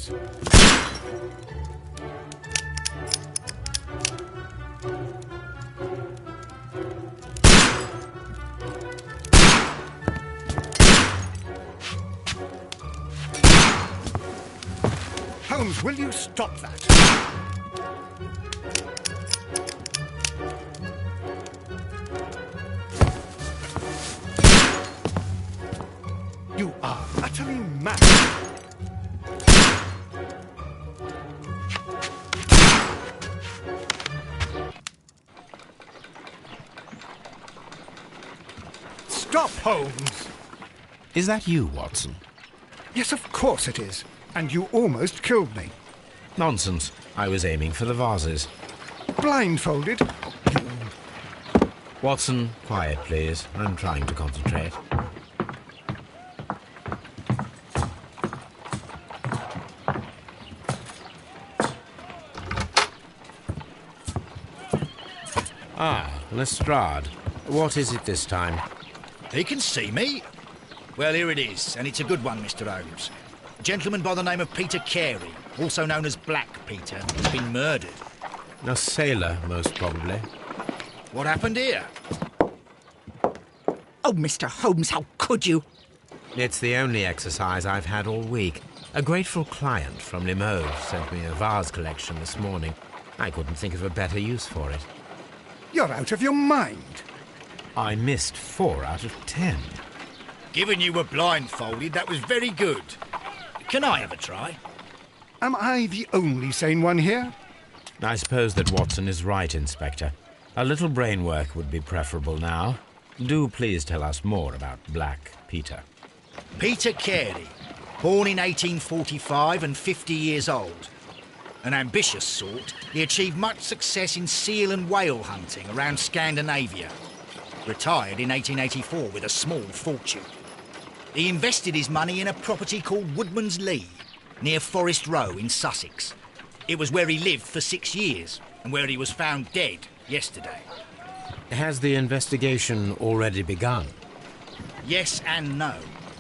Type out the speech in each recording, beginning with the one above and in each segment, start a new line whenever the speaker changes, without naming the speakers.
Holmes. Holmes, will you stop that? You are utterly mad. Stop, Holmes!
Is that you, Watson?
Yes, of course it is. And you almost killed me.
Nonsense. I was aiming for the vases.
Blindfolded?
Watson, quiet, please. I'm trying to concentrate. Ah, Lestrade. What is it this time?
He can see me. Well, here it is, and it's a good one, Mr. Holmes. A gentleman by the name of Peter Carey, also known as Black Peter, has been murdered.
A sailor, most probably.
What happened here?
Oh, Mr. Holmes, how could you?
It's the only exercise I've had all week. A grateful client from Limoges sent me a vase collection this morning. I couldn't think of a better use for it.
You're out of your mind.
I missed 4 out of 10.
Given you were blindfolded, that was very good. Can I have a try?
Am I the only sane one here?
I suppose that Watson is right, Inspector. A little brain work would be preferable now. Do please tell us more about Black Peter.
Peter Carey, born in 1845 and 50 years old. An ambitious sort, he achieved much success in seal and whale hunting around Scandinavia. Retired in 1884 with a small fortune. He invested his money in a property called Woodman's Lee, near Forest Row in Sussex. It was where he lived for 6 years, and where he was found dead yesterday.
Has the investigation already begun?
Yes and no.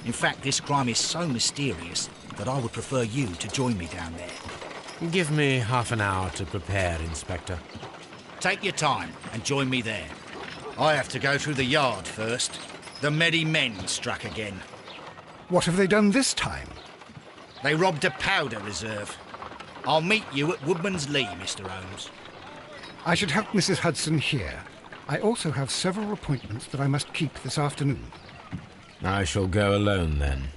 In fact, this crime is so mysterious that I would prefer you to join me down there.
Give me half an hour to prepare, Inspector.
Take your time and join me there. I have to go through the yard first. The Merry Men struck again.
What have they done this time?
They robbed a powder reserve. I'll meet you at Woodman's Lee, Mr. Holmes.
I should have Mrs. Hudson here. I also have several appointments that I must keep this afternoon.
I shall go alone, then.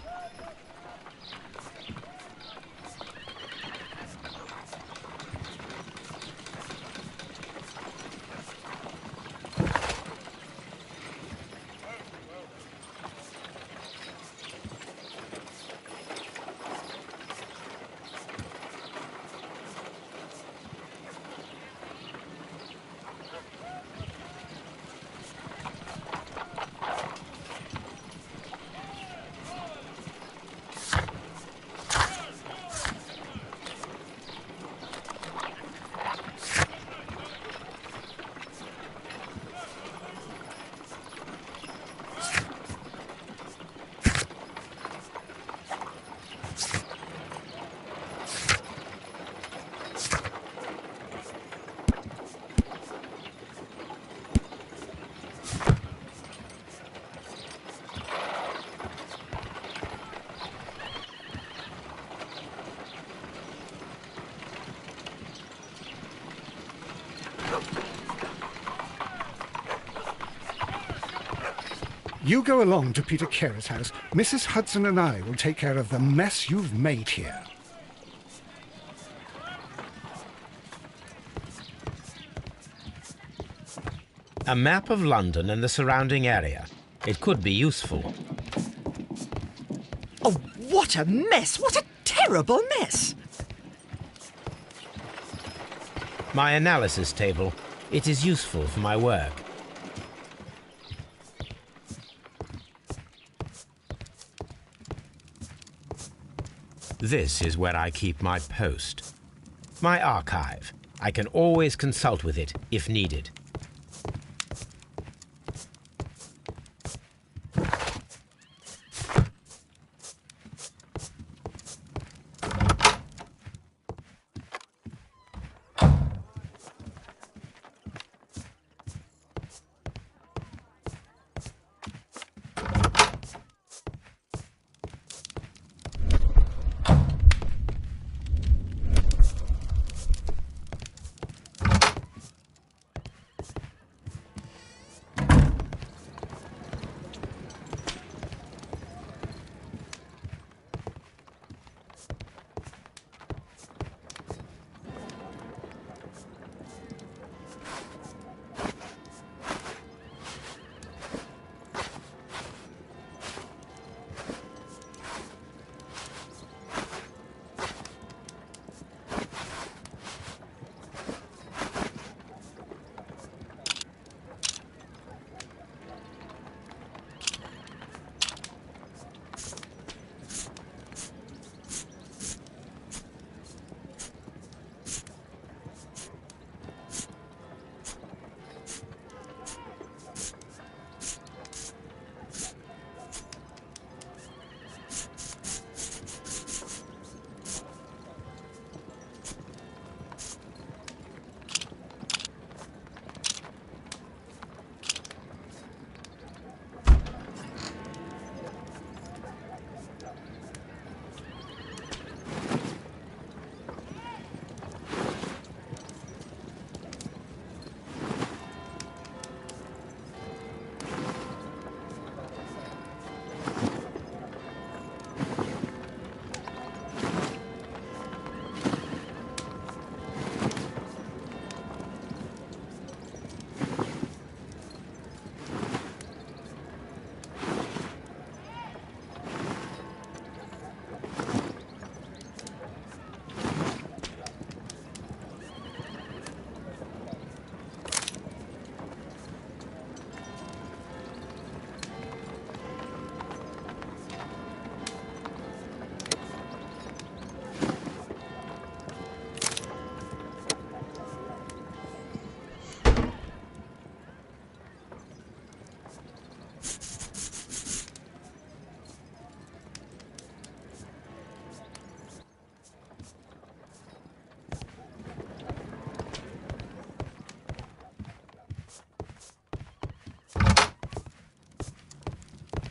You go along to Peter Carey's house. Mrs. Hudson and I will take care of the mess you've made here.
A map of London and the surrounding area. It could be useful.
Oh, what a mess! What a terrible mess!
My analysis table. It is useful for my work. This is where I keep my post. My archive. I can always consult with it if needed.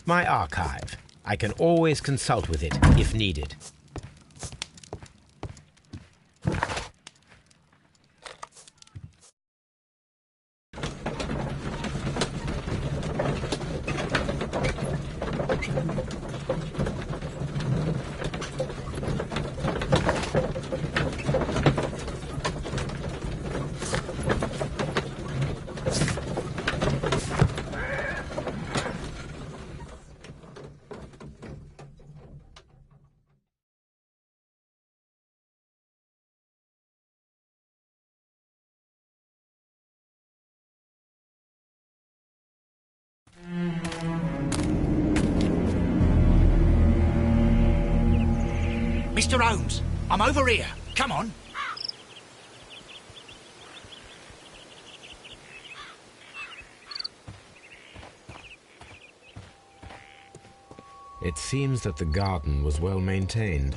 My archive. I can always consult with it if needed.
Mr. Holmes, I'm over here. Come on.
It seems that the garden was well maintained.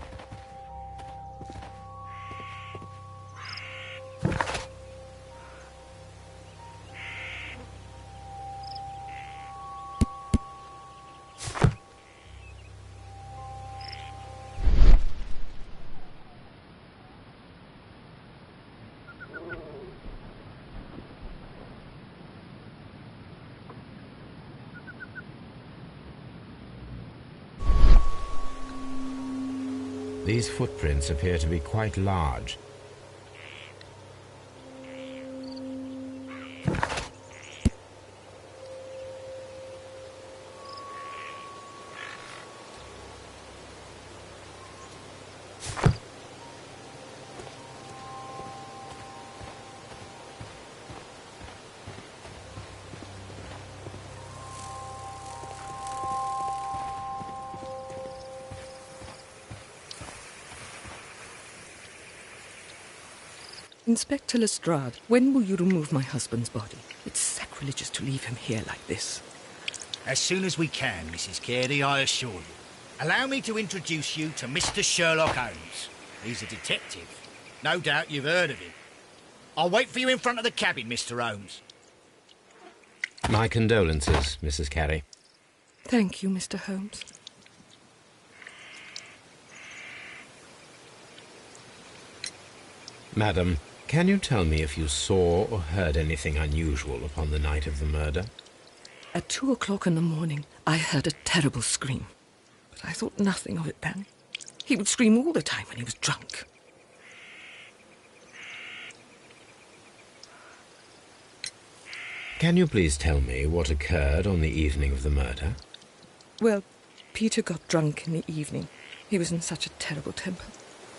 These footprints appear to be quite large.
Inspector Lestrade, when will you remove my husband's body? It's sacrilegious to leave him here like this.
As soon as we can, Mrs. Carey, I assure you. Allow me to introduce you to Mr. Sherlock Holmes. He's a detective. No doubt you've heard of him. I'll wait for you in front of the cabin, Mr. Holmes.
My condolences, Mrs. Carey.
Thank you, Mr. Holmes.
Madam, can you tell me if you saw or heard anything unusual upon the night of the murder?
At 2 o'clock in the morning, I heard a terrible scream. But I thought nothing of it then. He would scream all the time when he was drunk.
Can you please tell me what occurred on the evening of the murder?
Well, Peter got drunk in the evening. He was in such a terrible temper.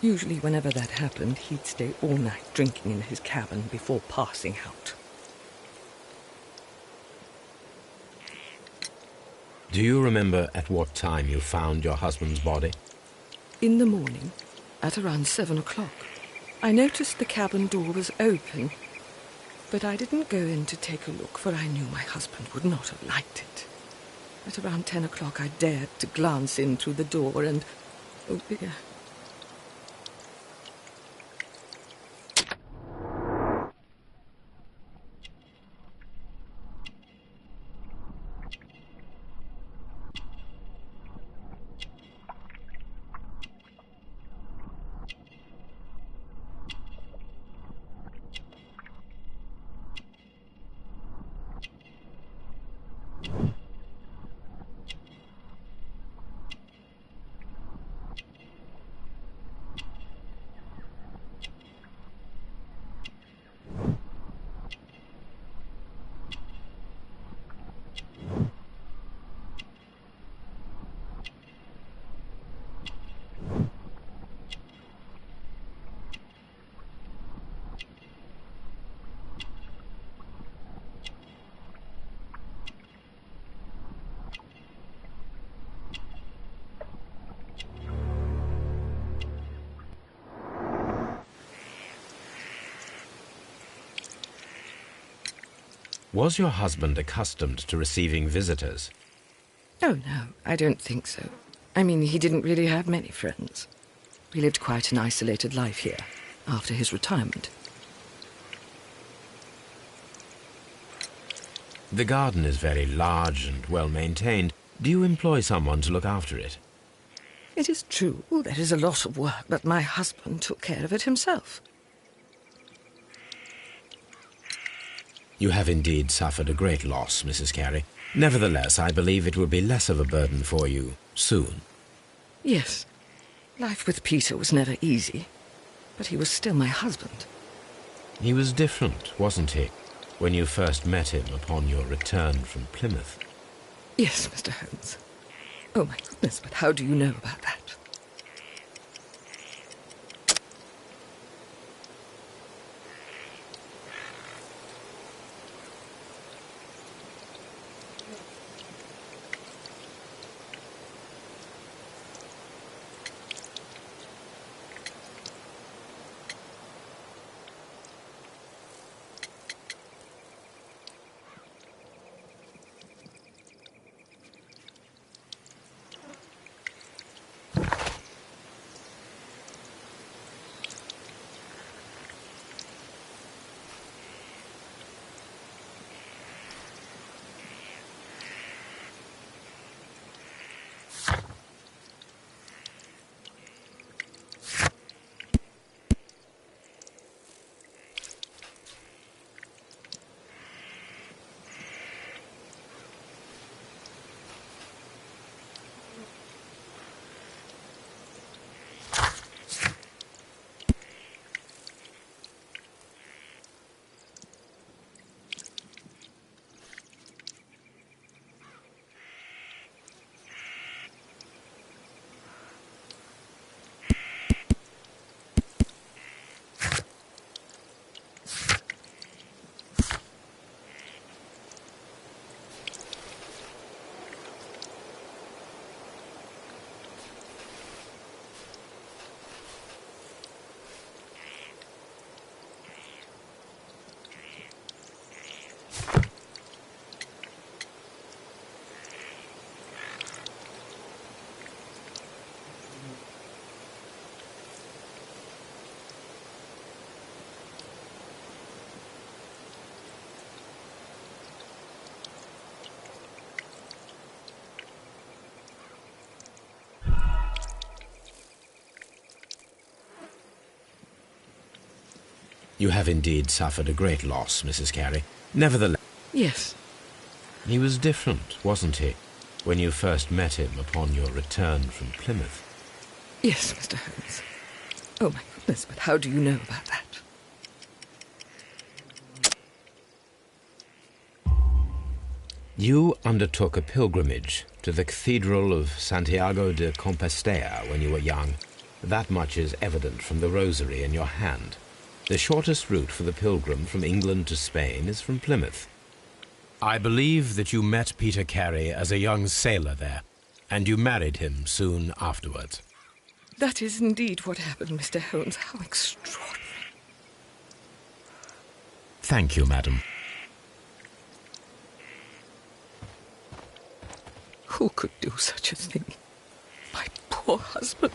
Usually whenever that happened, he'd stay all night drinking in his cabin before passing out.
Do you remember at what time you found your husband's body?
In the morning, at around 7 o'clock. I noticed the cabin door was open, but I didn't go in to take a look, for I knew my husband would not have liked it. At around 10 o'clock, I dared to glance in through the door and... oh dear.
Was your husband accustomed to receiving visitors?
Oh, no, I don't think so. I mean, he didn't really have many friends. He lived quite an isolated life here, after his retirement.
The garden is very large and well maintained. Do you employ someone to look after it?
It is true, there is a lot of work, but my husband took care of it himself.
You have indeed suffered a great loss, Mrs. Carey. Nevertheless, I believe it will be less of a burden for you soon.
Yes. Life with Peter was never easy, but he was still my husband.
He was different, wasn't he, when you first met him upon your return from Plymouth?
Yes, Mr. Holmes. Oh, my goodness, but how do you know about that?
You have indeed suffered a great loss, Mrs. Carey. Nevertheless...
Yes.
He was different, wasn't he, when you first met him upon your return from Plymouth?
Yes, Mr. Holmes. Oh, my goodness, but how do you know about that?
You undertook a pilgrimage to the Cathedral of Santiago de Compostela when you were young. That much is evident from the rosary in your hand. The shortest route for the pilgrim from England to Spain is from Plymouth. I believe that you met Peter Carey as a young sailor there, and you married him soon afterwards.
That is indeed what happened, Mr. Holmes. How extraordinary.
Thank you, madam.
Who could do such a thing? My poor husband.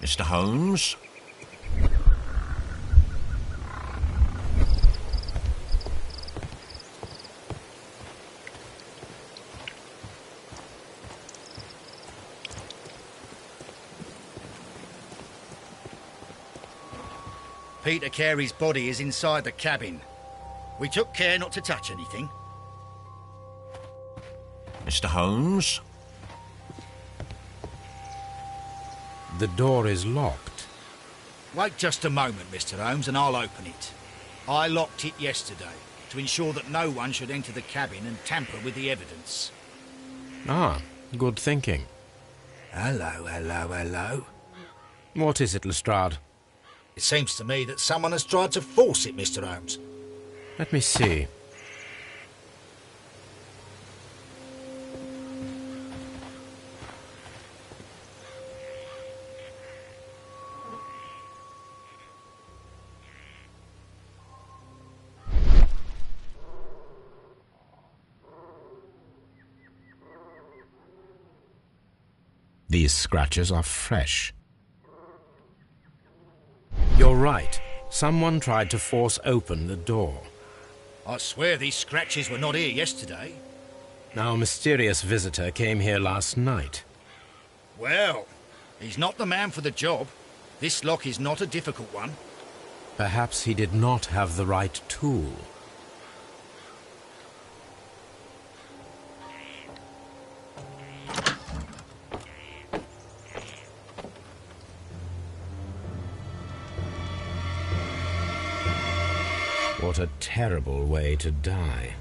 Mr. Holmes?
Peter Carey's body is inside the cabin. We took care not to touch anything.
Mr. Holmes?
The door is locked.
Wait just a moment, Mr. Holmes, and I'll open it. I locked it yesterday to ensure that no one should enter the cabin and tamper with the evidence.
Ah, good thinking.
Hello, hello, hello.
What is it, Lestrade?
It seems to me that someone has tried to force it, Mr. Holmes.
Let me see. these scratches are fresh. You're right. Someone tried to force open the door.
I swear these scratches were not here yesterday.
Our mysterious visitor came here last night.
Well, he's not the man for the job. This lock is not a difficult one.
Perhaps he did not have the right tool. What a terrible way to die.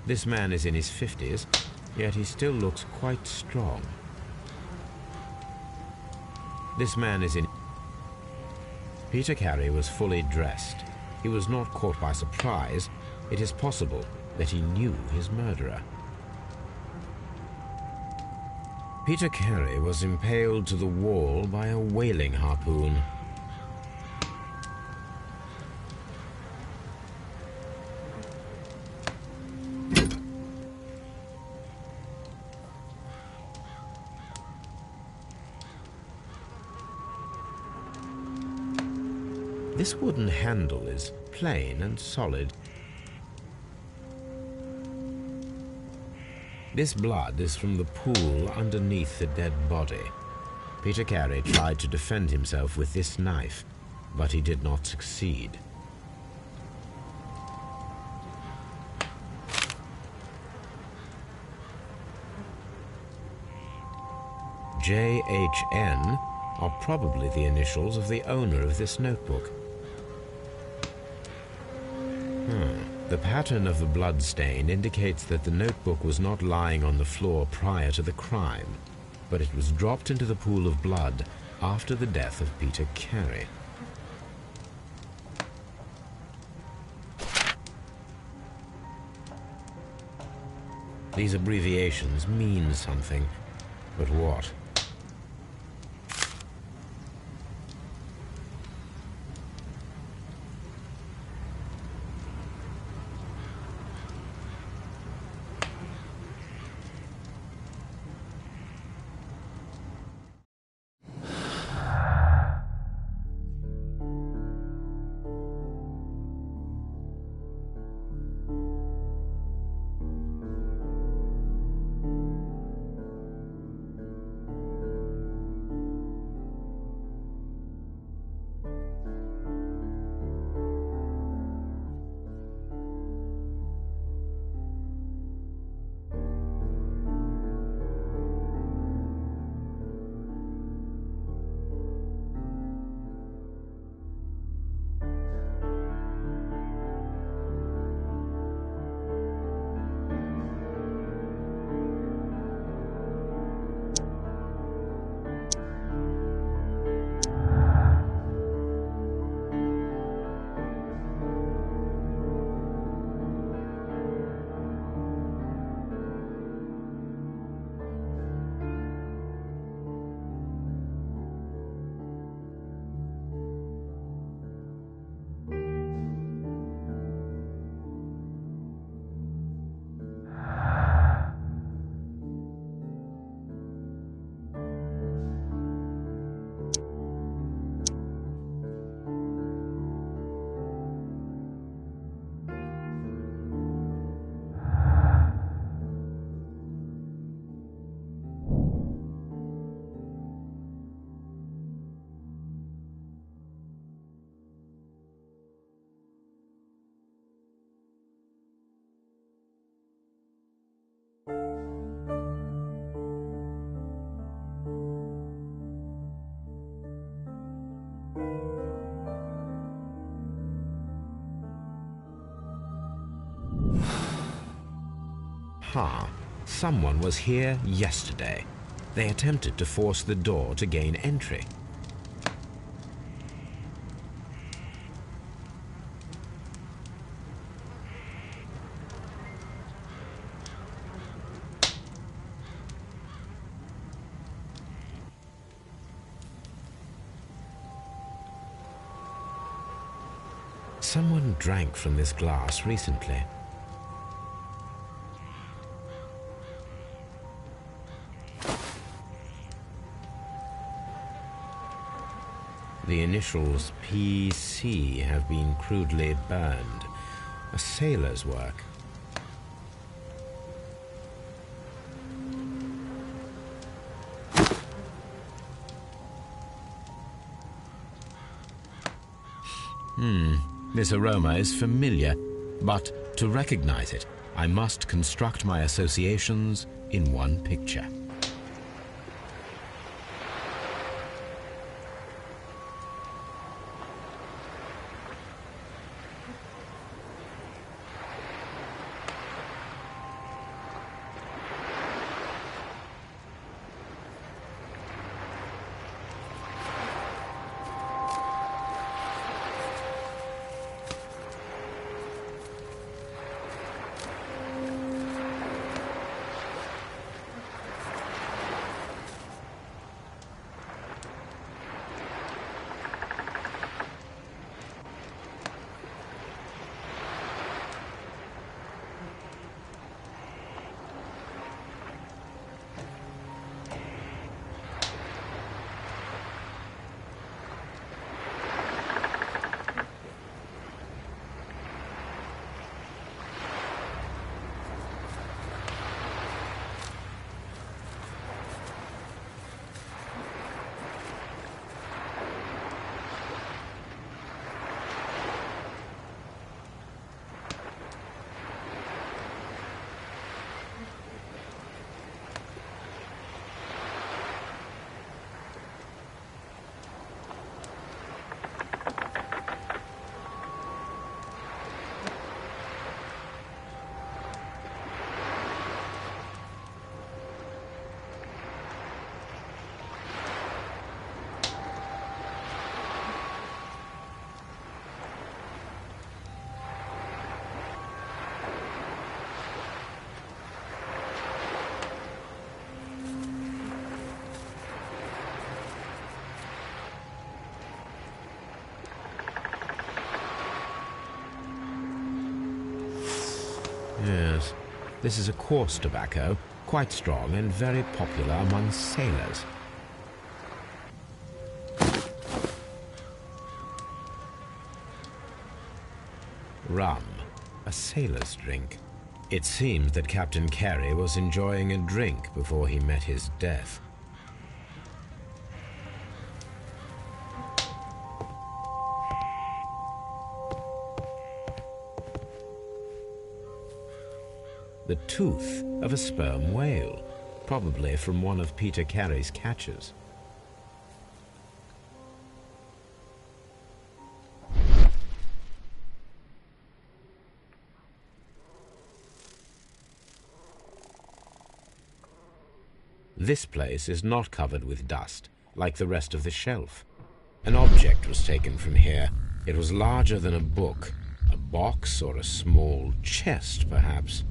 This man is in his 50s, yet he still looks quite strong. This man is in... Peter Carey was fully dressed. He was not caught by surprise. It is possible that he knew his murderer. Peter Carey was impaled to the wall by a whaling harpoon. This wooden handle is plain and solid. This blood is from the pool underneath the dead body. Peter Carey tried to defend himself with this knife, but he did not succeed. JHN are probably the initials of the owner of this notebook. The pattern of the blood stain indicates that the notebook was not lying on the floor prior to the crime, but it was dropped into the pool of blood after the death of Peter Carey. These abbreviations mean something, but what? Someone was here yesterday. They attempted to force the door to gain entry. Someone drank from this glass recently. The initials PC have been crudely burned. A sailor's work. This aroma is familiar, but to recognize it, I must construct my associations in one picture. Yes, this is a coarse tobacco, quite strong and very popular among sailors. Rum, a sailor's drink. It seems that Captain Carey was enjoying a drink before he met his death. The tooth of a sperm whale, probably from one of Peter Carey's catches. This place is not covered with dust, like the rest of the shelf. An object was taken from here. It was larger than a book, a box or a small chest, perhaps.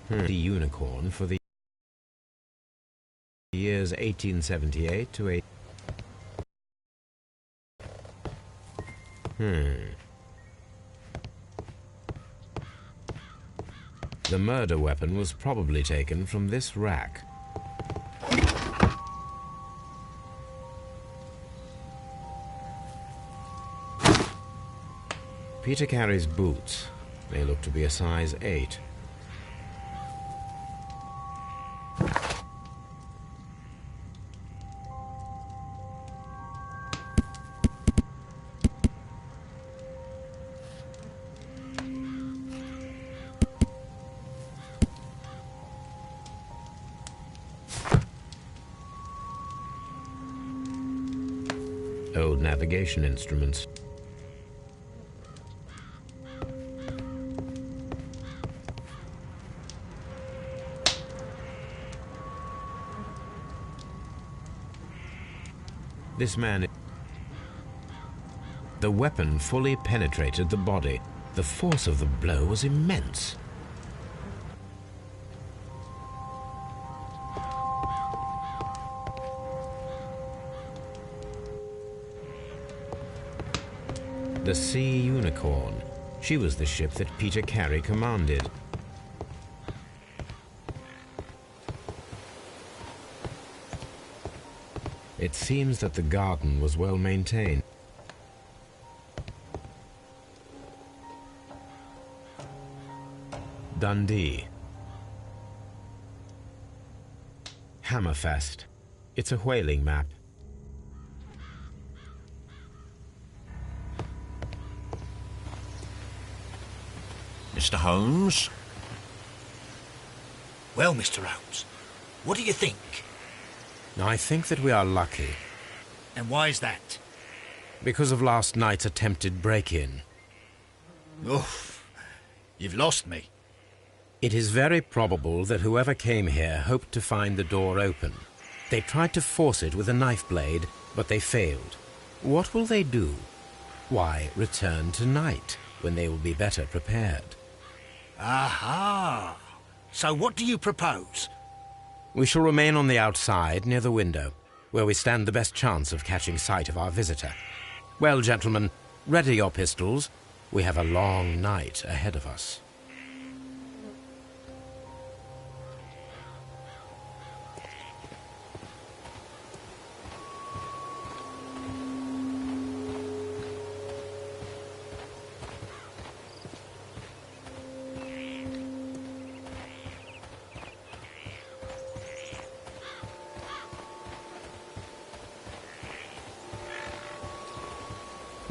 The unicorn for the years 1878 to 8. The murder weapon was probably taken from this rack. Peter Carey's boots. They look to be a size 8. Old navigation instruments. This man... The weapon fully penetrated the body. The force of the blow was immense. The Sea Unicorn. She was the ship that Peter Carey commanded. It seems that the garden was well maintained. Dundee. Hammerfest. It's a whaling map.
Mr. Holmes?
Well, Mr. Holmes, what do you think?
I think that we are lucky.
And why is that?
Because of last night's attempted break-in.
Oof, you've lost me.
It is very probable that whoever came here hoped to find the door open. They tried to force it with a knife blade, but they failed. What will they do? Why, return tonight, when they will be better prepared.
Aha! So what do you propose?
We shall remain on the outside, near the window, where we stand the best chance of catching sight of our visitor. Well, gentlemen, ready your pistols. We have a long night ahead of us.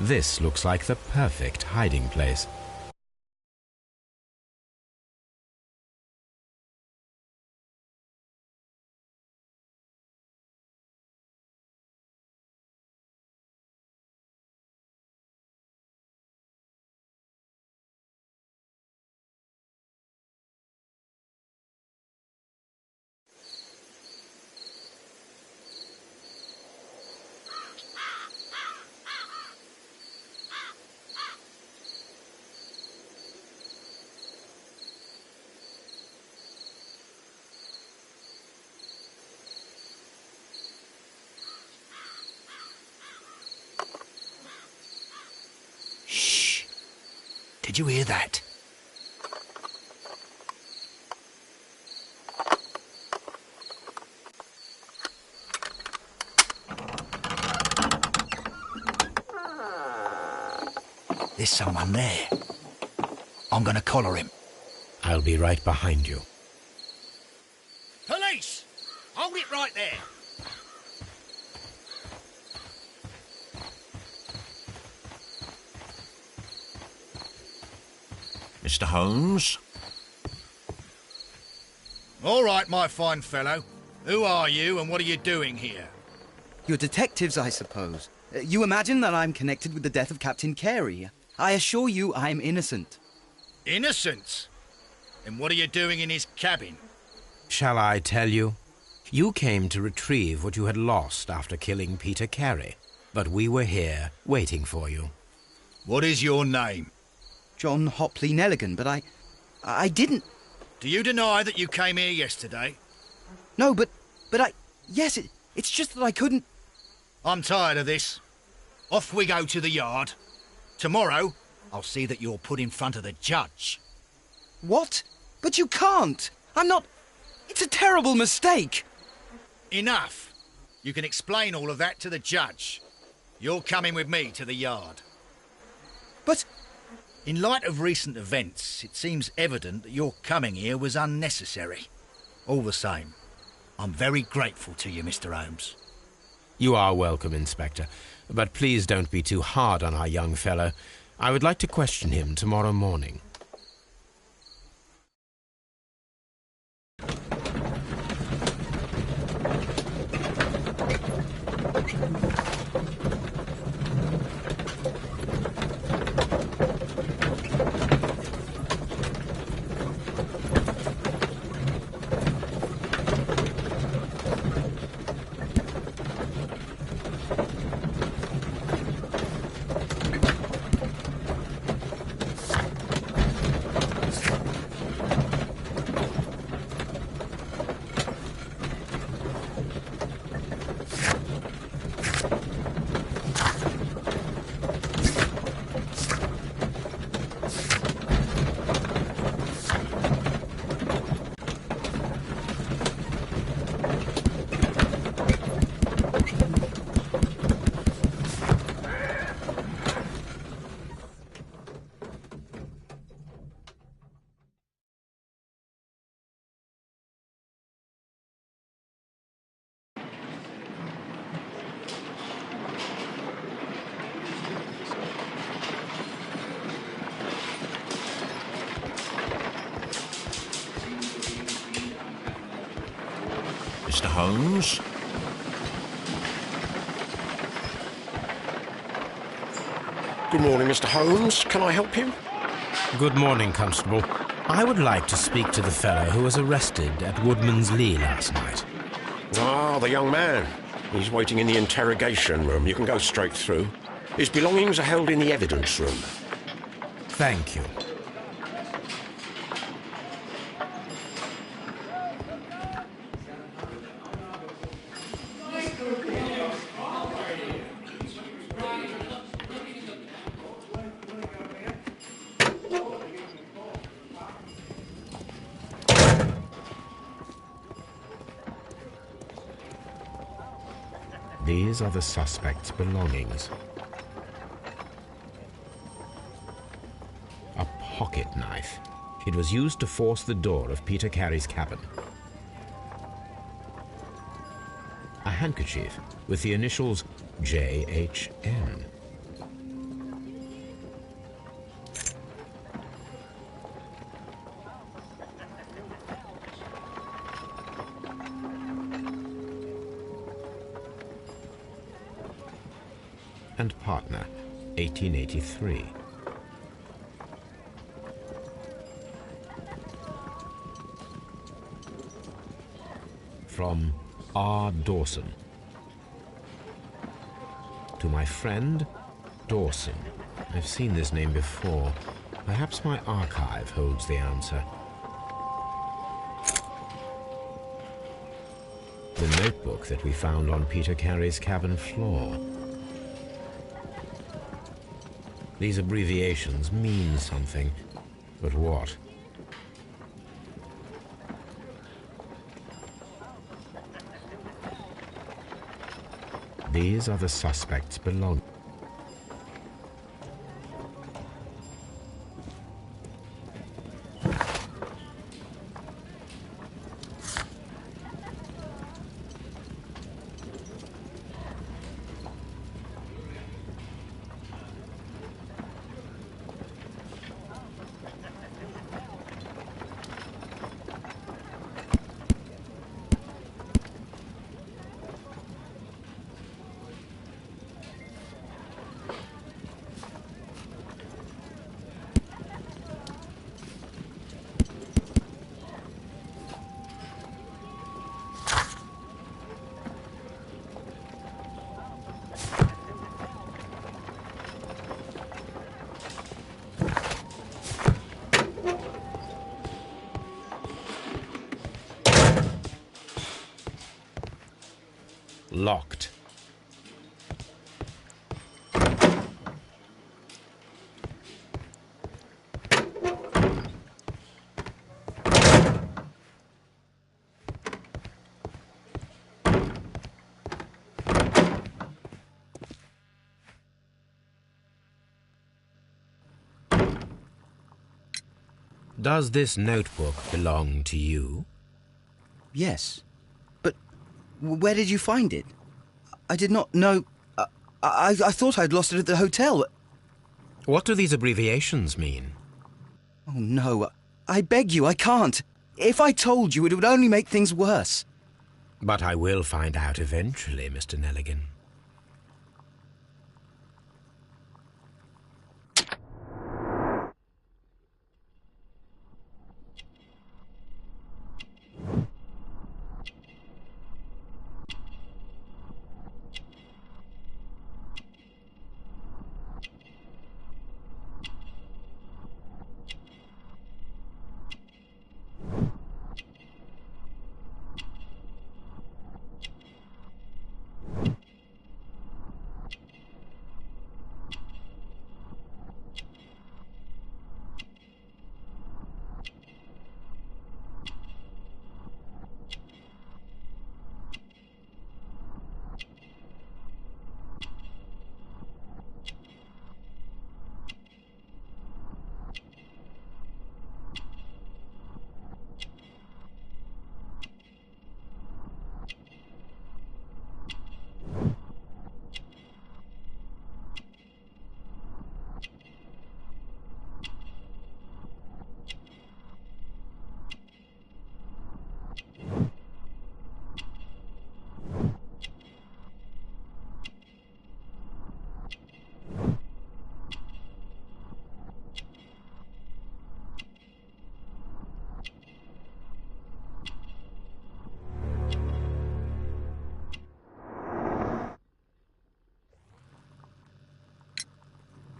This looks like the perfect hiding place.
Did you hear that? There's someone there. I'm gonna collar him.
I'll be right behind you.
Police! Hold it right there.
Mr. Holmes?
All right, my fine fellow. Who are you and what are you doing here?
You're detectives, I suppose. You imagine that I'm connected with the death of Captain Carey. I assure you I'm innocent.
Innocent? And what are you doing in his cabin?
Shall I tell you? You came to retrieve what you had lost after killing Peter Carey, but we were here waiting for you.
What is your name?
John Hopley Nelligan, but I didn't...
Do you deny that you came here yesterday?
No, but yes, it's just that I couldn't...
I'm tired of this. Off we go to the yard. Tomorrow, I'll see that you're put in front of the judge.
What? But you can't! I'm not... It's a terrible mistake!
Enough. You can explain all of that to the judge. You're coming with me to the yard.
But...
In light of recent events, it seems evident that your coming here was unnecessary. All the same, I'm very grateful to you, Mr. Holmes.
You are welcome, Inspector, but please don't be too hard on our young fellow. I would like to question him tomorrow morning.
Mr. Holmes?
Good morning, Mr. Holmes. Can I help you?
Good morning, Constable. I would like to speak to the fellow who was arrested at Woodman's Lee last night.
Ah, the young man. He's waiting in the interrogation room. You can go straight through. His belongings are held in the evidence room.
Thank you. These are the suspect's belongings. A pocket knife. It was used to force the door of Peter Carey's cabin. A handkerchief with the initials JHN. And partner, 1883. From R. Dawson. To my friend, Dawson. I've seen this name before. Perhaps my archive holds the answer. The notebook that we found on Peter Carey's cabin floor. These abbreviations mean something, but what? These are the suspect's belongings. Locked. Does this notebook belong to you?
Yes. But where did you find it? I did not know... I thought I'd lost it at the hotel.
What do these abbreviations mean?
Oh, no. I beg you, I can't. If I told you, it would only make things worse.
But I will find out eventually, Mr. Nelligan.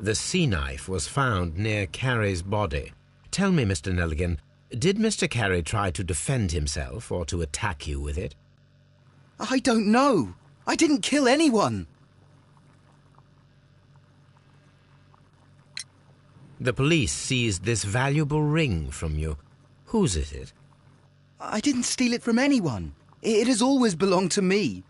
The sea knife was found near Carey's body. Tell me, Mr. Nelligan, did Mr. Carey try to defend himself or to attack you with it?
I don't know. I didn't kill anyone.
The police seized this valuable ring from you. Whose is it?
I didn't steal it from anyone. It has always belonged to me.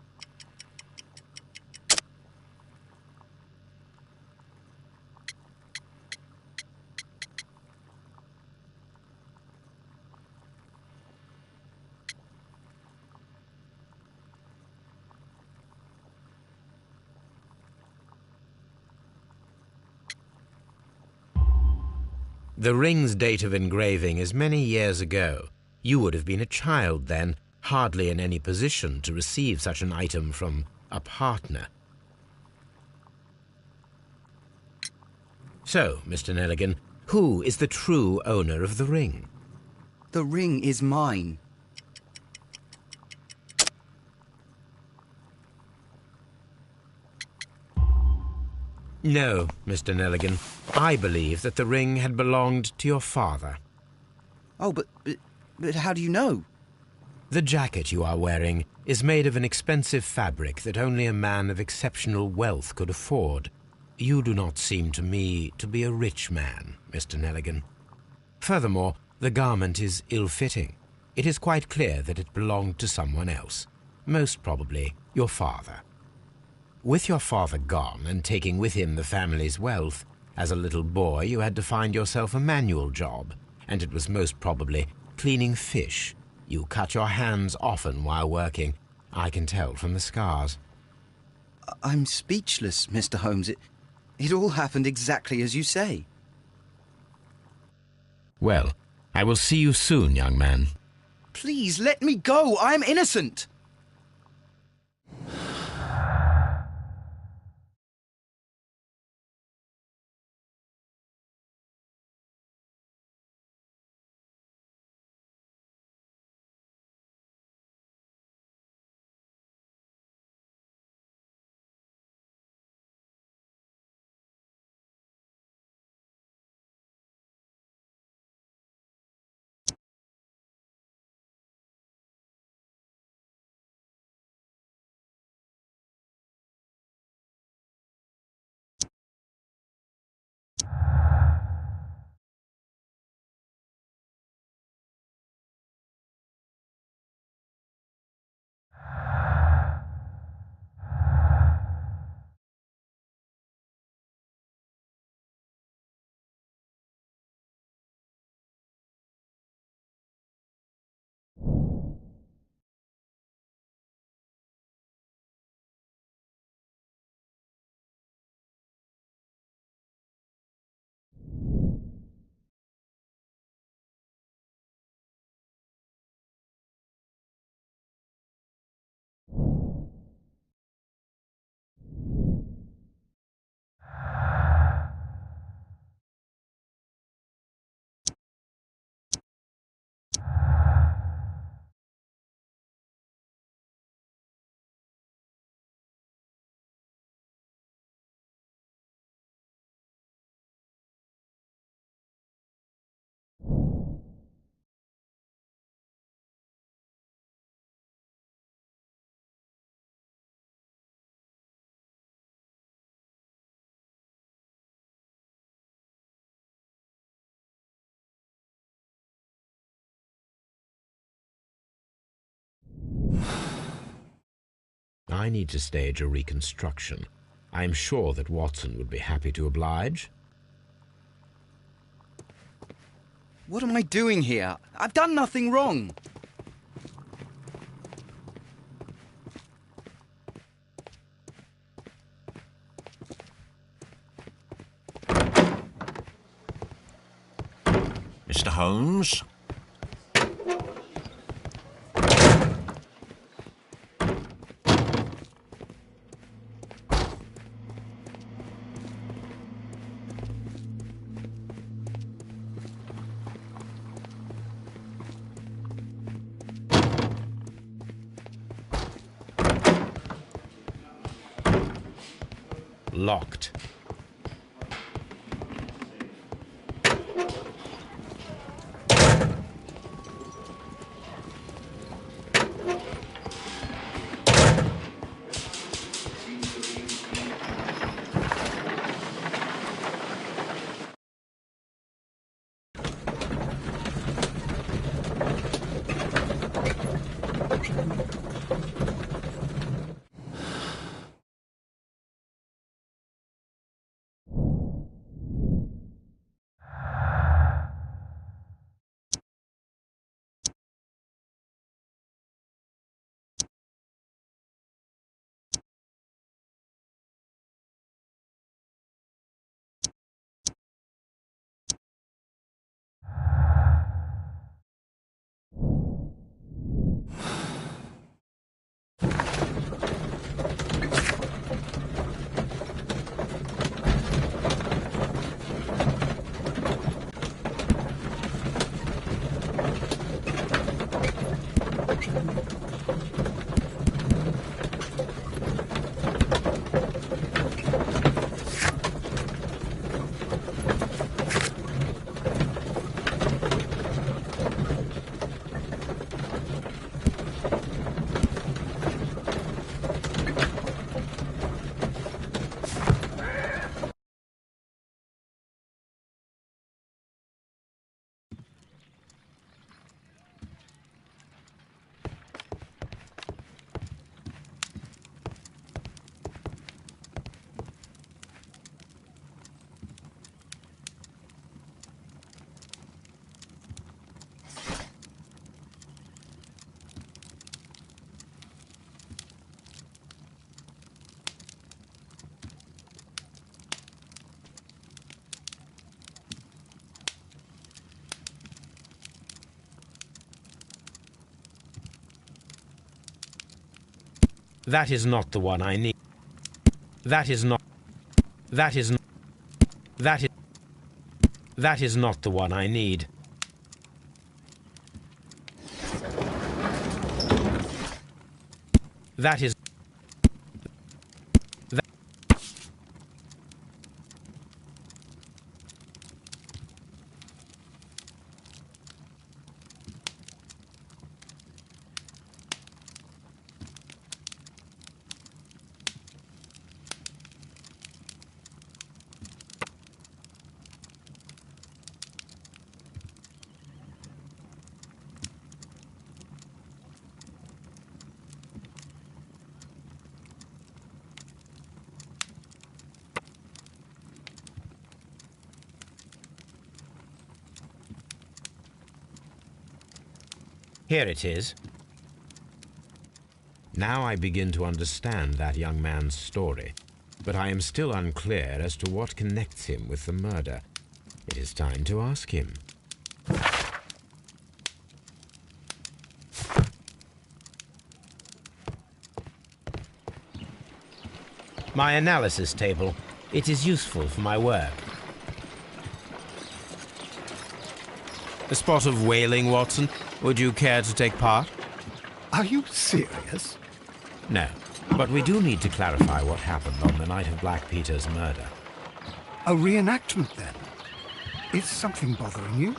The ring's date of engraving is many years ago. You would have been a child then, hardly in any position to receive such an item from a partner. So, Mr. Nelligan, who is the true owner of the ring?
The ring is mine.
No, Mr. Nelligan. I believe that the ring had belonged to your father.
Oh, but how do you know?
The jacket you are wearing is made of an expensive fabric that only a man of exceptional wealth could afford. You do not seem to me to be a rich man, Mr. Nelligan. Furthermore, the garment is ill-fitting. It is quite clear that it belonged to someone else, most probably your father. With your father gone and taking with him the family's wealth, as a little boy you had to find yourself a manual job, and it was most probably cleaning fish. You cut your hands often while working. I can tell from the scars.
I'm speechless, Mr. Holmes. It all happened exactly as you say.
Well, I will see you soon, young man.
Please, let me go. I'm innocent.
I need to stage a reconstruction. I am sure that Watson would be happy to oblige.
What am I doing here? I've done nothing wrong.
Mr. Holmes?
Locked. That is not the one I need. That is not... That is not... That is... That is not the one I need. That is... That... Here it is. Now I begin to understand that young man's story, but I am still unclear as to what connects him with the murder. It is time to ask him. My analysis table. It is useful for my work. A spot of whaling, Watson. Would you care to take part?
Are you serious?
No, but we do need to clarify what happened on the night of Black Peter's murder.
A reenactment, then? Is something bothering you?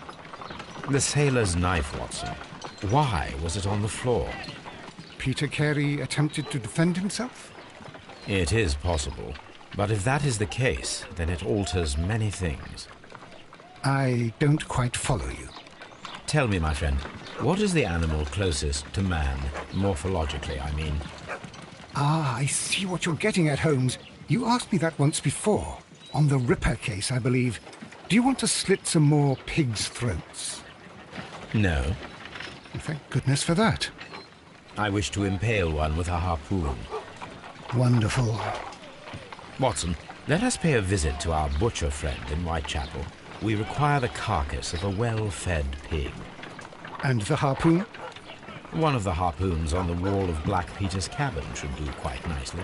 The sailor's knife, Watson. Why was it on the floor?
Peter Carey attempted to defend himself?
It is possible, but if that is the case, then it alters many things.
I don't quite follow you.
Tell me, my friend, what is the animal closest to man, morphologically, I mean?
Ah, I see what you're getting at, Holmes. You asked me that once before, on the Ripper case, I believe. Do you want to slit some more pigs' throats?
No.
Thank goodness for that.
I wish to impale one with a harpoon.
Wonderful.
Watson, let us pay a visit to our butcher friend in Whitechapel. We require the carcass of a well-fed pig.
And the harpoon?
One of the harpoons on the wall of Black Peter's cabin should do quite nicely.